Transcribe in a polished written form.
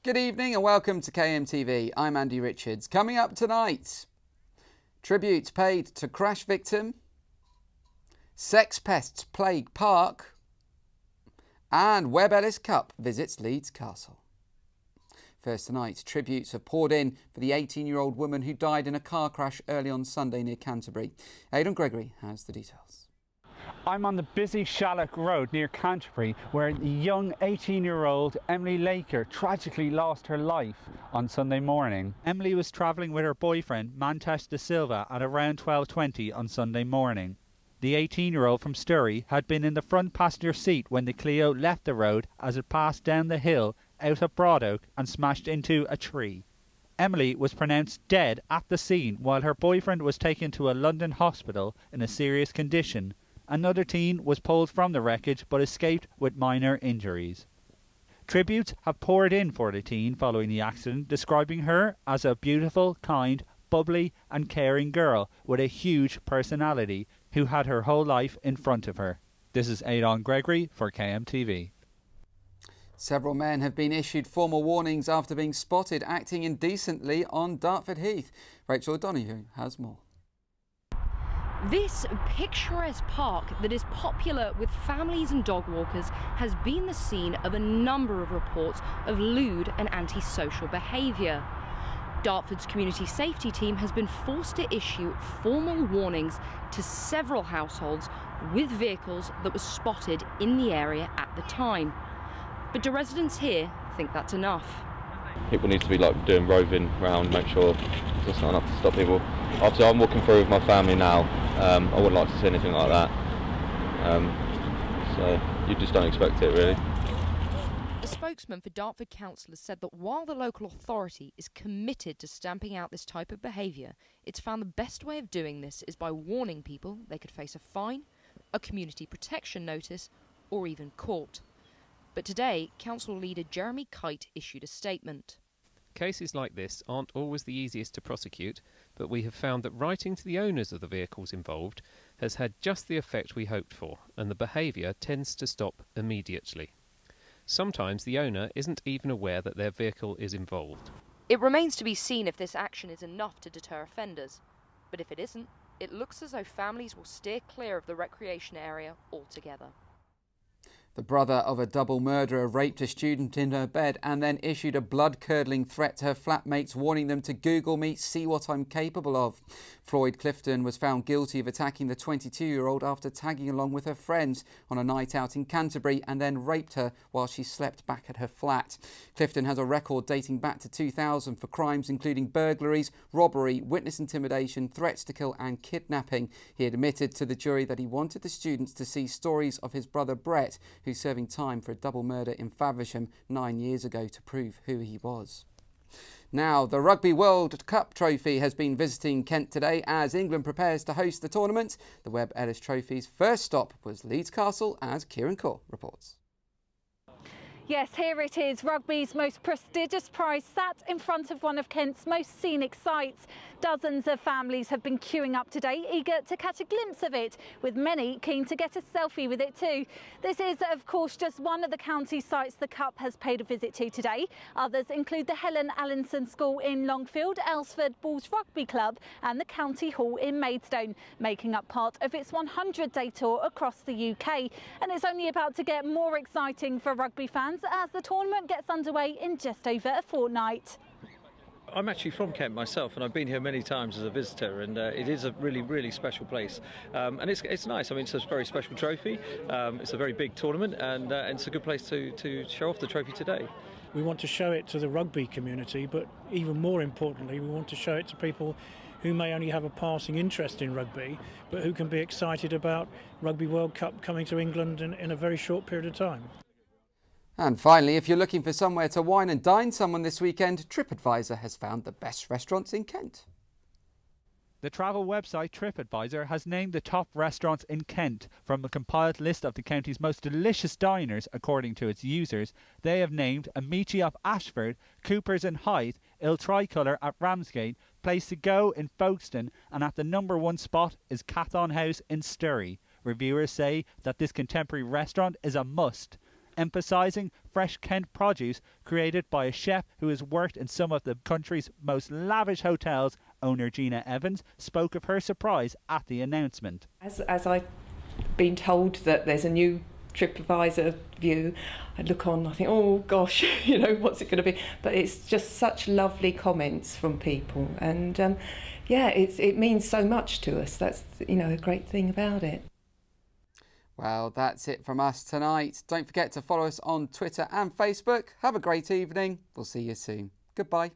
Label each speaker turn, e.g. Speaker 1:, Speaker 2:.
Speaker 1: Good evening and welcome to KMTV. I'm Andy Richards. Coming up tonight, tribute paid to crash victim, sex pests plague park, and Webb Ellis Cup visits Leeds Castle. First tonight, tributes have poured in for the 18-year-old woman who died in a car crash early on Sunday near Canterbury. Aidan Gregory has the details.
Speaker 2: I'm on the busy Shallock Road near Canterbury, where the young 18-year-old Emily Laker tragically lost her life on Sunday morning. Emily was travelling with her boyfriend Mantesh De Silva at around 12:20 on Sunday morning. The 18-year-old from Sturry had been in the front passenger seat when the Clio left the road as it passed down the hill out of Broadoak and smashed into a tree. Emily was pronounced dead at the scene while her boyfriend was taken to a London hospital in a serious condition. Another teen was pulled from the wreckage but escaped with minor injuries. Tributes have poured in for the teen following the accident, describing her as a beautiful, kind, bubbly and caring girl with a huge personality who had her whole life in front of her. This is Aidan Gregory for KMTV.
Speaker 1: Several men have been issued formal warnings after being spotted acting indecently on Dartford Heath. Rachel O'Donoghue has more.
Speaker 3: This picturesque park that is popular with families and dog walkers has been the scene of a number of reports of lewd and antisocial behaviour. Dartford's community safety team has been forced to issue formal warnings to several households with vehicles that were spotted in the area at the time. But do residents here think that's enough?
Speaker 4: People need to be doing roving around, make sure it's not enough to stop people. After I'm walking through with my family now, I wouldn't like to see anything like that. So you just don't expect it, really.
Speaker 3: A spokesman for Dartford Council has said that while the local authority is committed to stamping out this type of behaviour, it's found the best way of doing this is by warning people they could face a fine, a community protection notice, or even court. But today, council leader Jeremy Kite issued a statement.
Speaker 5: Cases like this aren't always the easiest to prosecute, but we have found that writing to the owners of the vehicles involved has had just the effect we hoped for, and the behaviour tends to stop immediately. Sometimes the owner isn't even aware that their vehicle is involved.
Speaker 3: It remains to be seen if this action is enough to deter offenders. But if it isn't, it looks as though families will steer clear of the recreation area altogether.
Speaker 1: The brother of a double murderer raped a student in her bed and then issued a blood-curdling threat to her flatmates, warning them to Google me, see what I'm capable of. Floyd Clifton was found guilty of attacking the 22-year-old after tagging along with her friends on a night out in Canterbury and then raped her while she slept back at her flat. Clifton has a record dating back to 2000 for crimes including burglaries, robbery, witness intimidation, threats to kill and kidnapping. He admitted to the jury that he wanted the students to see stories of his brother Brett, who's serving time for a double murder in Faversham 9 years ago, to prove who he was. Now, the Rugby World Cup trophy has been visiting Kent today as England prepares to host the tournament. The Webb Ellis Trophy's first stop was Leeds Castle, as Kieran Kaur reports.
Speaker 6: Yes, here it is, rugby's most prestigious prize, sat in front of one of Kent's most scenic sites. Dozens of families have been queuing up today, eager to catch a glimpse of it, with many keen to get a selfie with it too. This is, of course, just one of the county sites the Cup has paid a visit to today. Others include the Helen Allinson School in Longfield, Elsford Bulls Rugby Club and the County Hall in Maidstone, making up part of its 100-day tour across the UK. And it's only about to get more exciting for rugby fans as the tournament gets underway in just over a fortnight.
Speaker 7: I'm actually from Kent myself, and I've been here many times as a visitor, and it is a really special place, and it's nice. I mean, it's a very special trophy, it's a very big tournament, and it's a good place to show off the trophy today.
Speaker 8: We want to show it to the rugby community, but even more importantly, we want to show it to people who may only have a passing interest in rugby, but who can be excited about Rugby World Cup coming to England in a very short period of time.
Speaker 1: And finally, if you're looking for somewhere to wine and dine someone this weekend, TripAdvisor has found the best restaurants in Kent.
Speaker 2: The travel website TripAdvisor has named the top restaurants in Kent from a compiled list of the county's most delicious diners according to its users. They have named Amici of Ashford, Cooper's in Hythe, Il Tricolour at Ramsgate, Place to Go in Folkestone, and at the #1 spot is Cathon House in Sturry. Reviewers say that this contemporary restaurant is a must. emphasising fresh Kent produce created by a chef who has worked in some of the country's most lavish hotels. Owner Gina Evans spoke of her surprise at the announcement.
Speaker 9: As I've been told that there's a new TripAdvisor view, I look on, I think, oh gosh, you know, what's it going to be? But it's just such lovely comments from people, and yeah, it means so much to us. That's, you know, a great thing about it.
Speaker 1: Well, that's it from us tonight. Don't forget to follow us on Twitter and Facebook. Have a great evening. We'll see you soon. Goodbye.